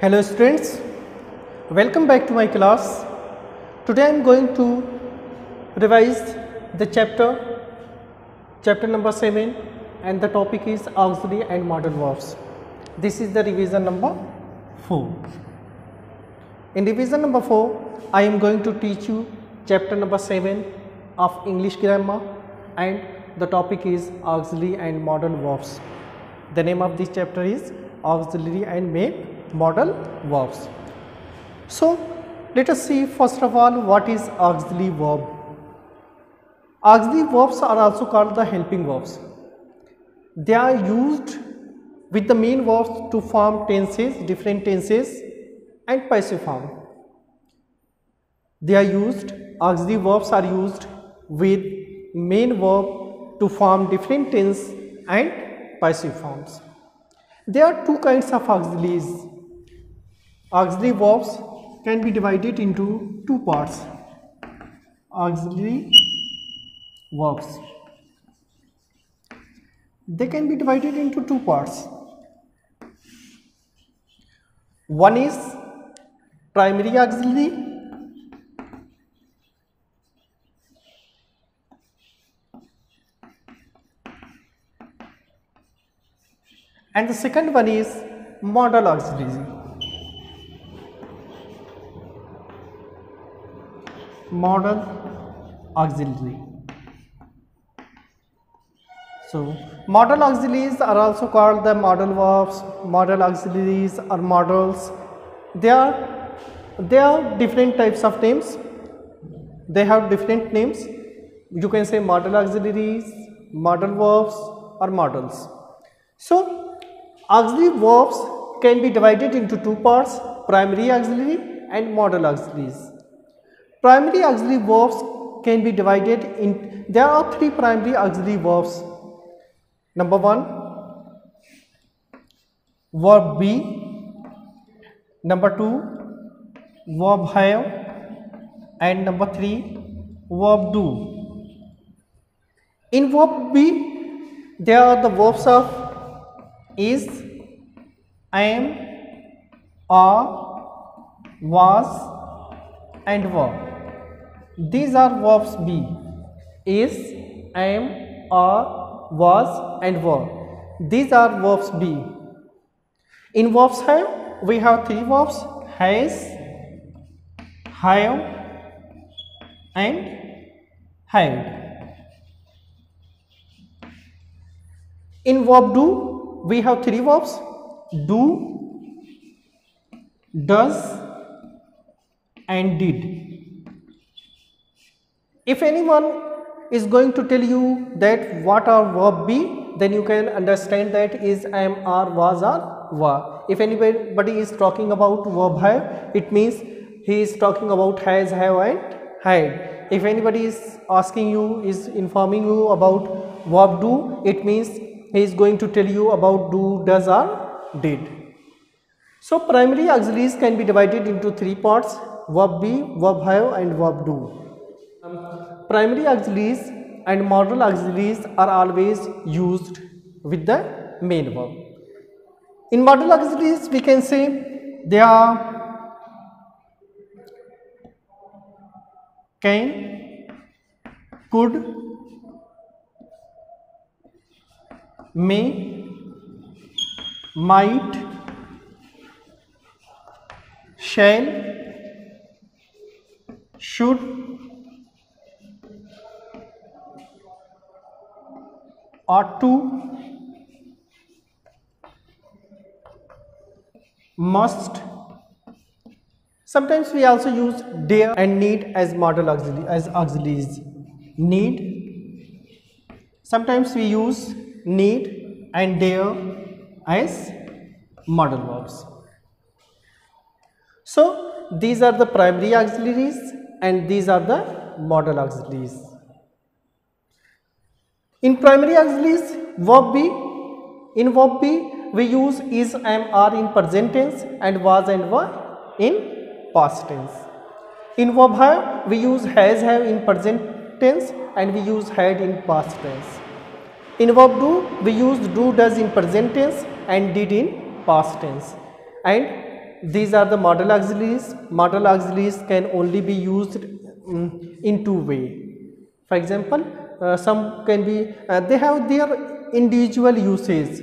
Hello students, welcome back to my class. Today I am going to revise the chapter number 7, and the topic is auxiliary and modal verbs. This is the revision number 4. In revision number 4, I am going to teach you chapter number 7 of English grammar, and the topic is auxiliary and modal verbs. The name of this chapter is auxiliary and modal verbs. So let us see first of all what is auxiliary verb. Auxiliary verbs are also called the helping verbs. They are used with the main verbs to form tenses, different tenses and passive form. Auxiliary verbs are used with main verb to form different tense and passive forms. There are two kinds of auxiliaries. Auxiliary verbs can be divided into two parts. Auxiliary verbs, they can be divided into two parts. One is primary auxiliary and the second one is modal auxiliary. Modal auxiliary. So modal auxiliaries are also called the modal verbs, modal auxiliaries or modals. They are different types of names. They have different names. You can say modal auxiliaries, modal verbs or modals. So auxiliary verbs can be divided into two parts, primary auxiliary and modal auxiliaries. Primary auxiliary verbs can be divided in, there are three primary auxiliary verbs. Number 1, verb be. Number 2, verb have. And number 3, verb do. In verb be, there are the verbs of is, am, are, was and were. These are verbs be: is, am, are, was and were. These are verbs be. In verbs have, we have three verbs: has, have and had. In verb do, we have three verbs: do, does and did. If anyone is going to tell you that what are verb be, then you can understand that is, am, are, was or were. If anybody is talking about verb have, it means he is talking about has, have and had. If anybody is asking you, is informing you about verb do, it means he is going to tell you about do, does or did. So primary auxiliaries can be divided into three parts: verb be, verb have and verb do. Primary auxiliaries and modal auxiliaries are always used with the main verb. In modal auxiliaries, we can say they are can, could, may, might, shall, should, ought to, must. Sometimes we also use dare and need as modal auxiliaries. Need. Sometimes we use need and dare as modal verbs. So these are the primary auxiliaries and these are the modal auxiliaries. In primary auxiliaries, verb be. In verb be, we use is, am, are in present tense and was and were in past tense. In verb have, we use has, have in present tense and we use had in past tense. In verb do, we use do, does in present tense and did in past tense. And these are the modal auxiliaries. Modal auxiliaries can only be used in two ways. For example, some can be they have their individual usage.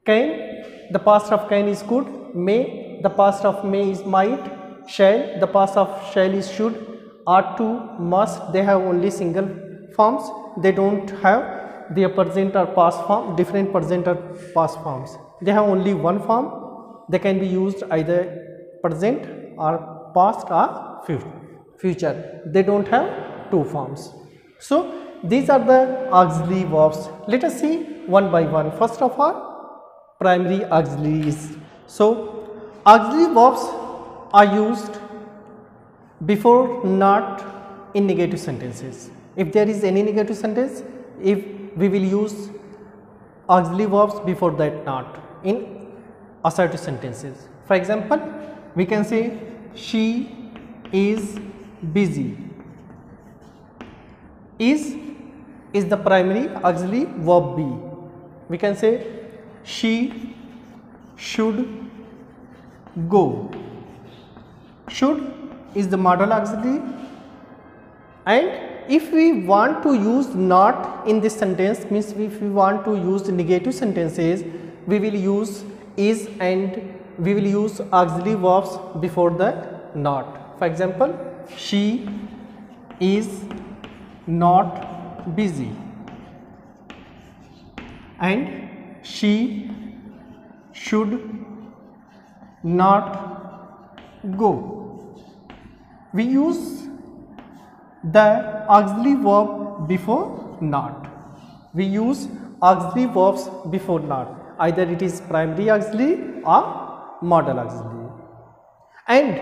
Can, the past of can is could. May, the past of may is might. Shall, the past of shall is should. Ought to, must, they have only single forms. They don't have their present or past form, different present or past forms. They have only one form. They can be used either present or past or future. They don't have two forms. So these are the auxiliary verbs. Let us see one by one. First of all, primary auxiliaries. So auxiliary verbs are used before not in negative sentences. If there is any negative sentence, if we will use auxiliary verbs before that not in assertive sentences. For example, we can say she is busy. Is the primary auxiliary verb be. We can say she should go. Should is the modal auxiliary, and if we want to use not in this sentence, means if we want to use negative sentences, we will use is and we will use auxiliary verbs before the not. For example, she is not busy and she should not go. We use the auxiliary verb before not. We use auxiliary verbs before not. Either it is primary auxiliary or modal auxiliary. And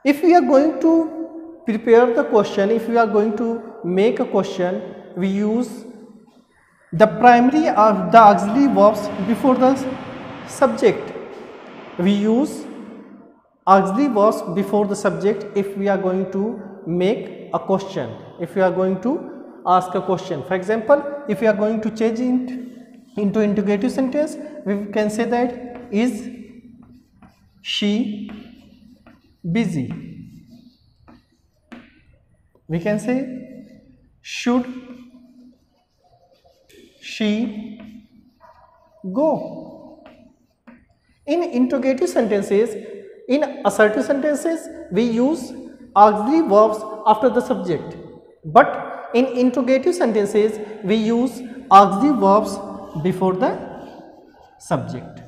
if we are going to prepare the question, if we are going to make a question, we use the primary or the auxiliary verbs before the subject. We use auxiliary verbs before the subject if we are going to make a question, if we are going to ask a question. For example, if we are going to change it into interrogative sentence, we can say that is she busy. We can say should she go. In interrogative sentences, in assertive sentences, we use auxiliary verbs after the subject, but in interrogative sentences, we use auxiliary verbs before the subject.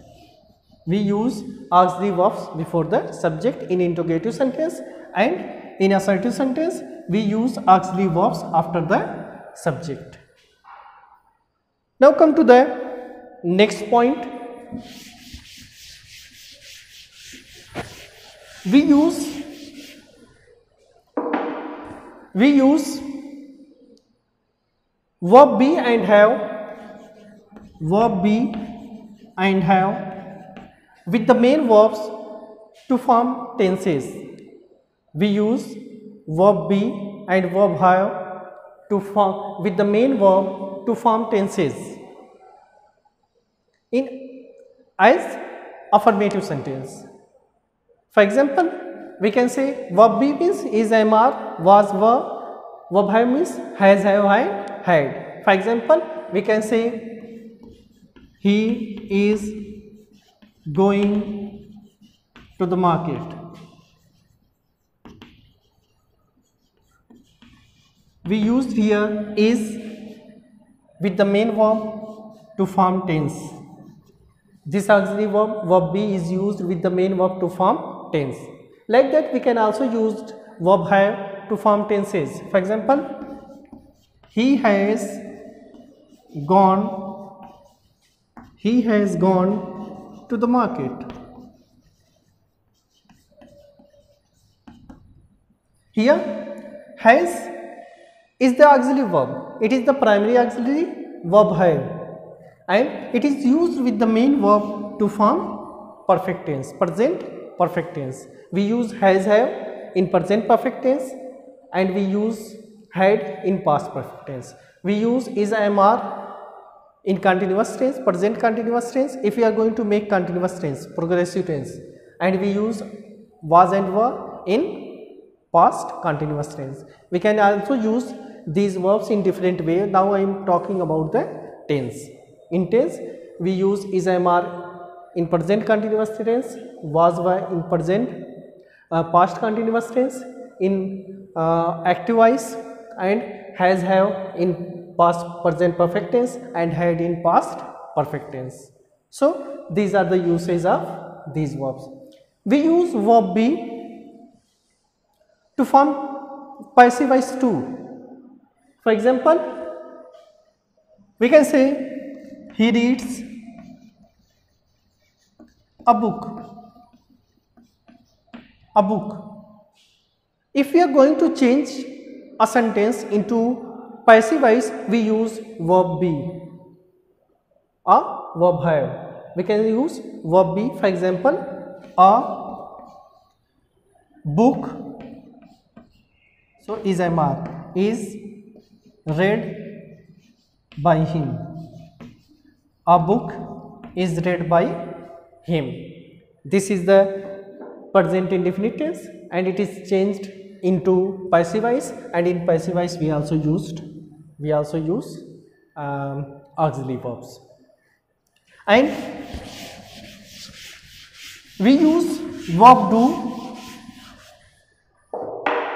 We use auxiliary verbs before the subject in interrogative sentence, and in assertive sentence, we use auxiliary verbs after the subject. Now come to the next point. We use verb be and have with the main verbs to form tenses. We use verb be and verb have to form with the main verb to form tenses in as affirmative sentence. For example, we can say verb be means is, am, are, was, were. Verb have means has, have, had. For example, we can say he is going to the market. We used here is with the main verb to form tense. This auxiliary verb be is used with the main verb to form tense. Like that, we can also use verb have to form tenses. For example, he has gone to the market. Here, has is the auxiliary verb. It is the primary auxiliary verb have, and it is used with the main verb to form perfect tense, present perfect tense. We use has, have in present perfect tense, and we use had in past perfect tense. We use is, am, are in continuous tense, present continuous tense. If we are going to make continuous tense, progressive tense, and we use was and were in past continuous tense. We can also use these verbs in different way. Now I am talking about the tense. In tense we use is, am, are in present continuous tense, was, were in present past continuous tense, in active voice, and has, have in past present perfect tense, and had in past perfect tense. So these are the uses of these verbs. We use verb be to form passive voice too. For example, we can say he reads a book. A book. If we are going to change a sentence into passive voice, we use verb be or verb have. We can use verb be. For example, a book, so is, am, are, is read by him. A book is read by him. This is the present indefinite tense, and it is changed into passive voice, and in passive voice we also use auxiliary verbs, and we use verb do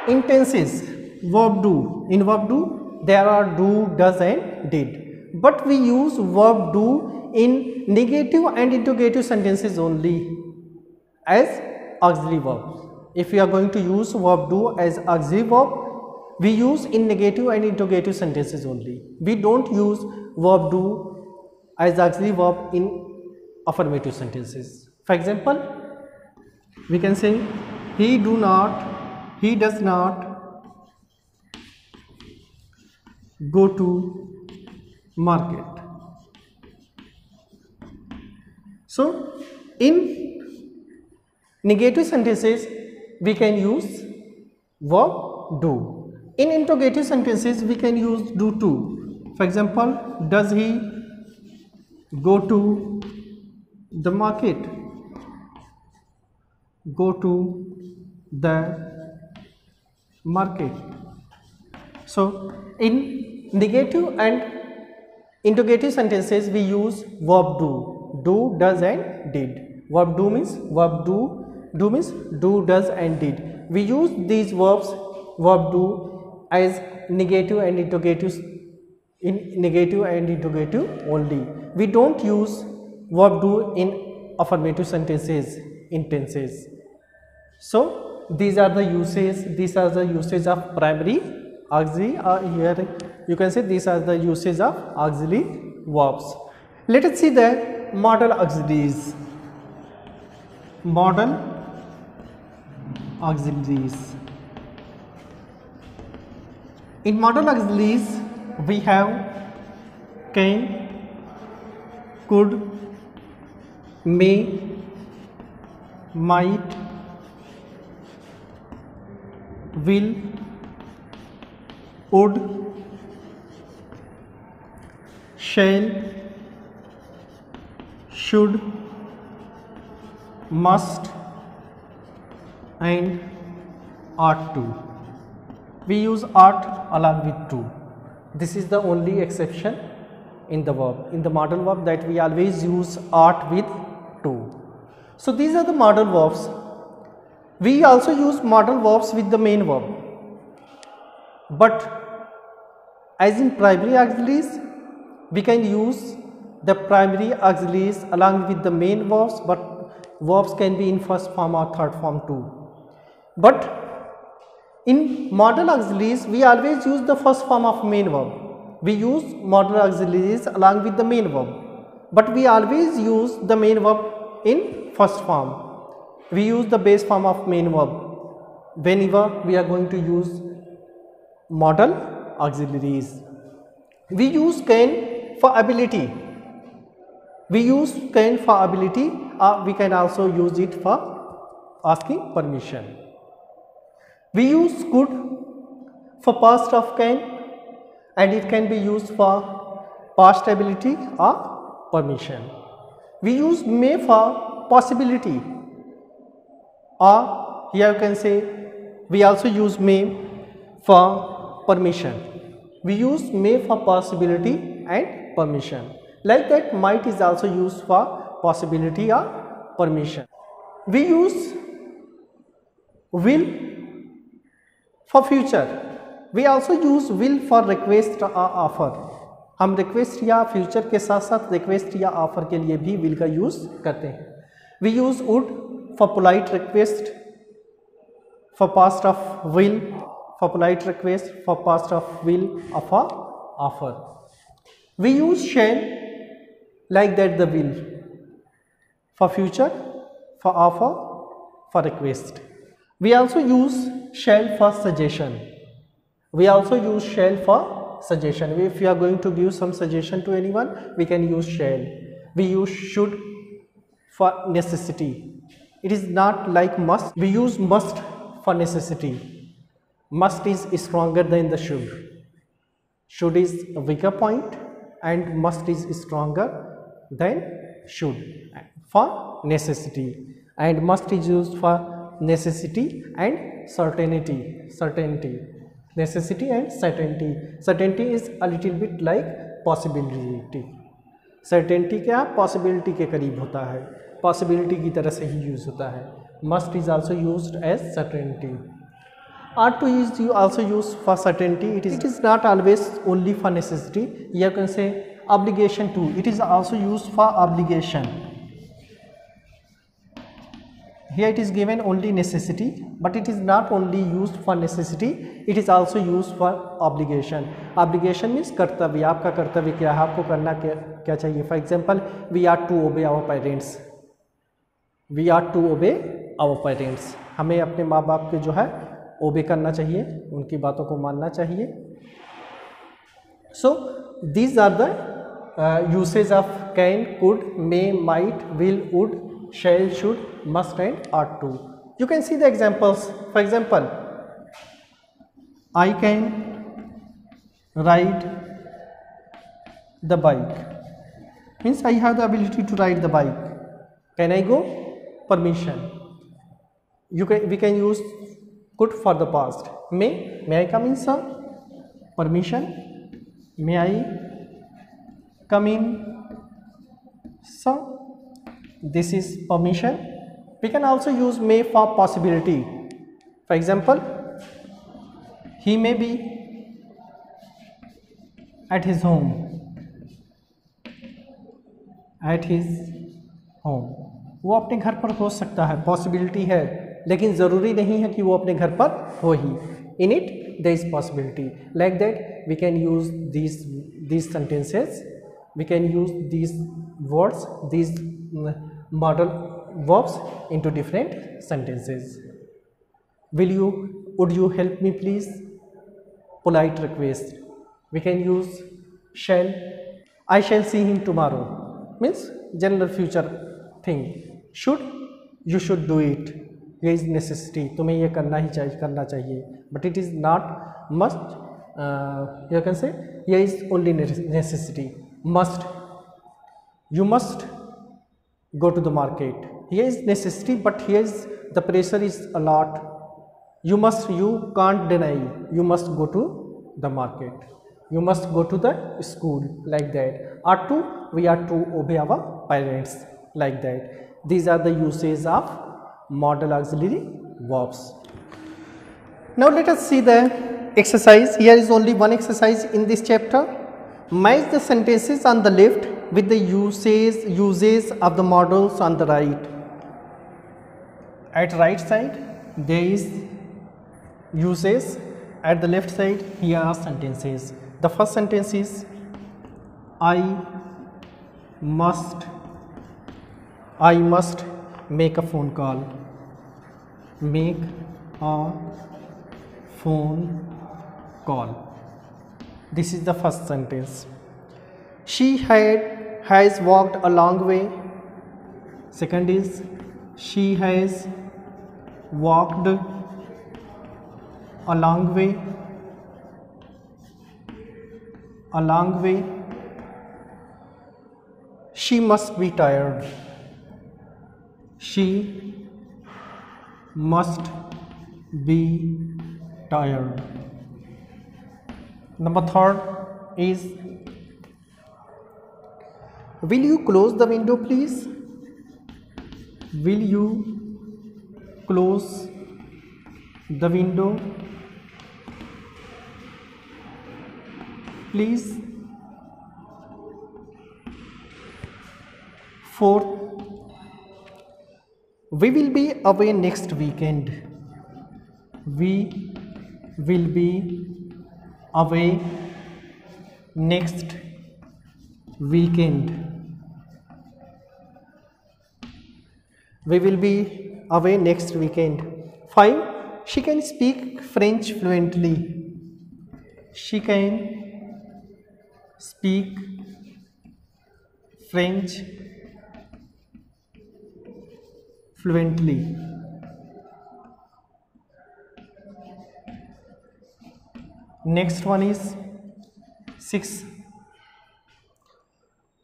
in tenses. Verb do, in verb do there are do, does and did, but we use verb do in negative and interrogative sentences only as auxiliary verb. If we are going to use verb do as auxiliary verb, we use in negative and interrogative sentences only. We don't use verb do as auxiliary verb in affirmative sentences. For example, we can say he does not go to market. So in negative sentences we can use verb do. In interrogative sentences we can use do too. For example, does he go to the market? Go to the market. So in negative and interrogative sentences we use verb do, does and did. Verb do means do, does and did. We use these verbs, verb do, as negative and interrogative only. We don't use verb do in affirmative sentences, in tenses. So these are the uses of primary, auxiliary, or here you can say these are the uses of auxiliary verbs. Let us see the modal auxiliaries. Modal auxiliaries. In modal auxiliaries we have can, could, may, might, will, would, shall, should, must and ought to. We use ought along with to. This is the only exception in the verb, in the modal verb, that we always use ought with to. So these are the modal verbs. We also use modal verbs with the main verb, but as in primary auxiliaries we can use the primary auxiliaries along with the main verbs, but verbs can be in first form or third form too. But in modal auxiliaries we always use the first form of main verb. We use modal auxiliaries along with the main verb, but we always use the main verb in first form. We use the base form of main verb whenever we are going to use modal auxiliaries. We use can for ability. We use can for ability, or we can also use it for asking permission. We use could for past of can, and it can be used for past ability or permission. We use may for possibility. or here you can say we also use may for permission. We use may for possibility and permission. Like that, might is also used for possibility or permission. We use will for future. We also use will for request or offer. हम request या future के साथ साथ request या offer के लिए भी will का यूज करते हैं. We use would for polite request, for past of will, for polite request, for past of will और for offer. We use shall like that the will for future, for offer, for request. We also use shall for suggestion. We also use shall for suggestion. If we are going to give some suggestion to anyone, we can use shall. We use should for necessity. It is not like must. We use must for necessity. Must is stronger than the should. Should is a weaker point and must is stronger than should for necessity, and must is used for necessity and certainty. Necessity and certainty. Certainty is a little bit like possibility. Certainty क्या possibility के करीब होता है, possibility की तरह से ही use होता है. Must is also used as certainty. Ought to is you also use for certainty. It is not always only for necessity. You can say obligation too. It is also used for obligation. Here it is given only necessity, but it is not only used for necessity. It is also used for obligation. Obligation means कर्तव्य. आपका कर्तव्य क्या है, आपको करना क्या चाहिए. For example, we are to obey our parents. We are to obey our parents. हमें अपने माँ बाप के जो है ओबे करना चाहिए, उनकी बातों को मानना चाहिए. So these are the usage of can, could, may, might, will, would, shall, should, must and ought to. You can see the examples. For example, I can ride the bike. Means I have the ability to ride the bike. Can I go? Permission. We can use could for the past. May I come in, sir? Permission. May I come in, sir? This is permission. We can also use may for possibility. For example, he may be at his home. At his home. वो अपने घर पर हो सकता है, possibility है, लेकिन ज़रूरी नहीं है कि वो अपने घर पर हो ही. In it there is possibility. Like that we can use these sentences. We can use these words, these model verbs into different sentences. Would you help me please? Polite request. We can use shall. I shall see him tomorrow. Means general future thing. Should, you should do it. Here is necessity. तुम्हें ये करना चाहिए. But it is not must. You can say here is only necessity. Must, you must go to the market. Here is necessity, but here is the pressure is a lot. You can't deny, you must go to the market, you must go to the school. Like that. Ought to, we are to obey our parents. Like that. These are the uses of modal auxiliary verbs. Now let us see the exercise. Here is only one exercise in this chapter. Match the sentences on the left with the uses of the modals on the right. At right side there is uses, at the left side here are sentences. The first sentence is I must make a phone call. Make a phone call. This is the first sentence. She has walked a long way. Second is she has walked a long way. A long way. She must be tired. She must be tired. Number third is, will you close the window please? Will you close the window please? Fourth, we will be away next weekend. We will be away next weekend. We will be away next weekend. 5, she can speak French fluently. She can speak French fluently. Next one is 6,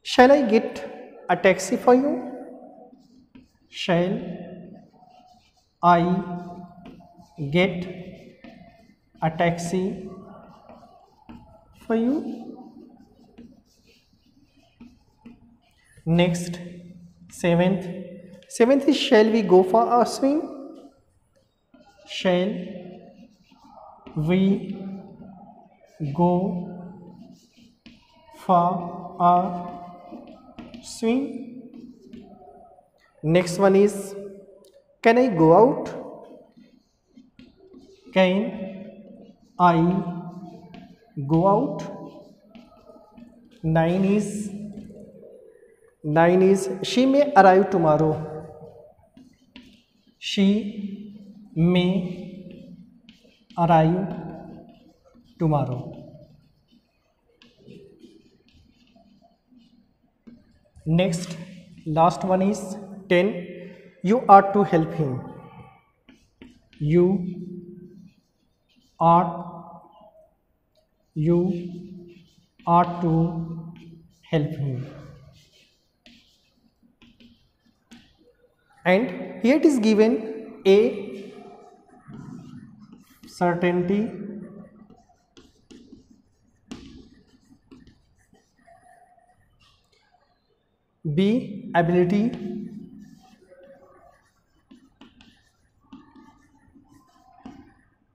shall I get a taxi for you? Shall I get a taxi for you? Next, seventh is, shall we go for a swim? Shall we go for a swim? Next one is, can I go out? Can I go out? 9 is, she may arrive tomorrow. She may arrive tomorrow. Next, last one is 10, you are to help him. You are to help him. And here it is given: A, certainty; B, ability;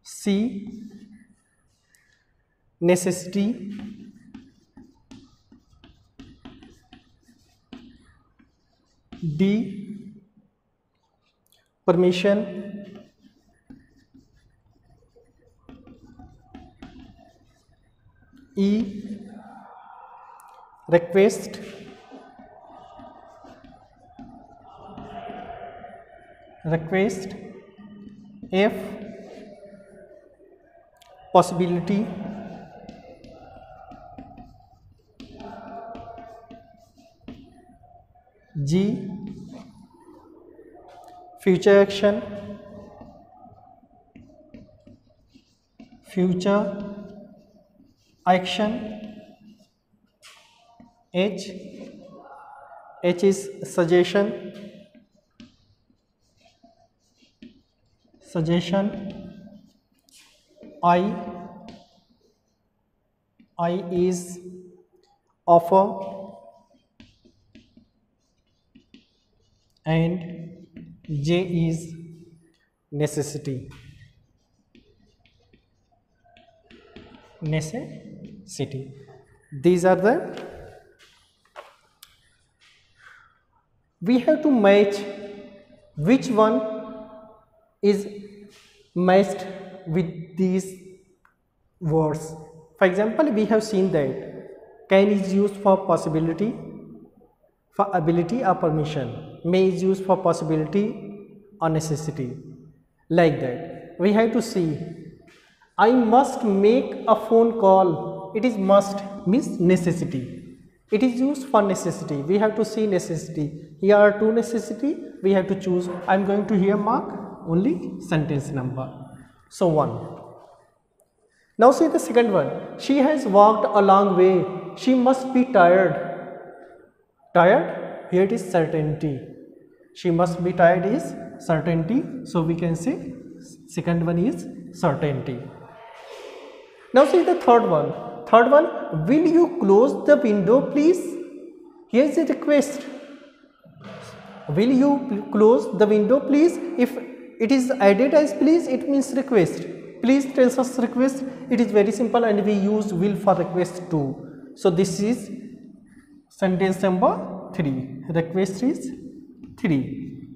C, necessity; D, permission; E, request; F, possibility; G, future action; H is suggestion; I is offer; and J is necessity. These are the, we have to match which one is matched with these words. For example, we have seen that can is used for possibility, for ability or permission. May is used for possibility or necessity. Like that, we have to see, I must make a phone call. It is must means necessity. It is used for necessity. We have to see necessity. Here are two necessity. We have to choose. I am going to here mark only sentence number. So 1. Now see the second one. She has walked a long way. She must be tired. Tired? Here it is certainty. She must be tired is certainty. So we can say second one is certainty. Now see the third one. Third one, will you close the window please? Here is a request. Will you close the window please? If it is added as please, it means request. Please tells us request. It is very simple and we use will for request too. So this is sentence number 3. Request is 3.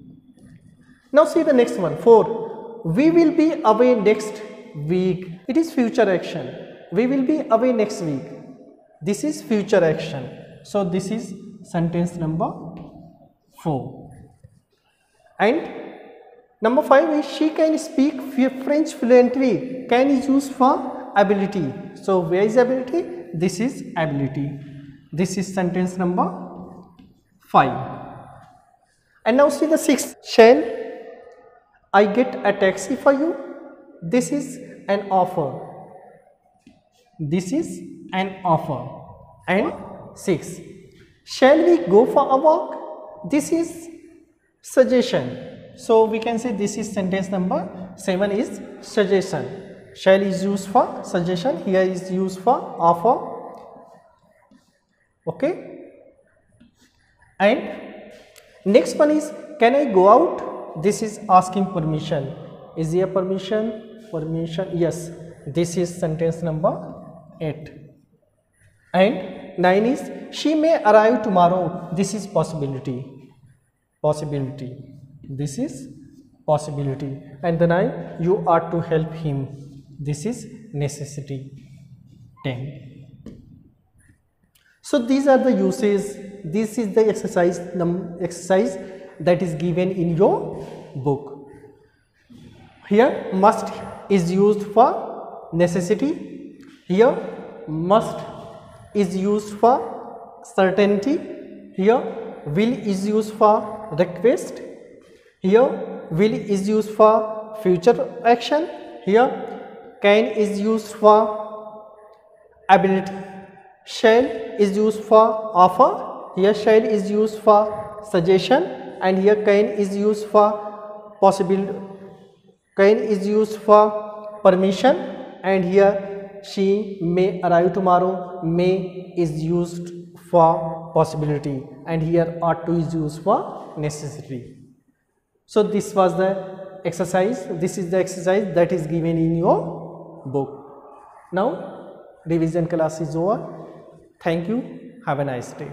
Now see the next one, 4. We will be away next week. It is future action. We will be away next week. This is future action. So this is sentence number 4. And number 5 is she can speak French fluently. Can is used for ability. So where is ability? This is ability. This is sentence number 5. And now see the 6th. Shall I get a taxi for you? This is an offer. This is an offer. And 6. Shall we go for a walk? This is suggestion. So we can say this is sentence number 7 is suggestion. Shall is used for suggestion. Here is used for offer. Okay. And next one is can I go out? This is asking permission. Is there permission? Permission. Yes. This is sentence number 8. And 9 is she may arrive tomorrow. This is possibility. Possibility. This is possibility. And the 9, you are to help him. This is necessity. 10. So these are the uses. This is the exercise that is given in your book. Here must is used for necessity. Here must is used for certainty. Here will is used for request. Here will is used for future action. Here can is used for ability. Shall is used for offer. Here shall is used for suggestion, and here can is used for possibility. Can is used for permission, and here she may arrive tomorrow. May is used for possibility, and here ought to is used for necessity. So this was the exercise. This is the exercise that is given in your book. Now revision class is over. Thank you. Have a nice day.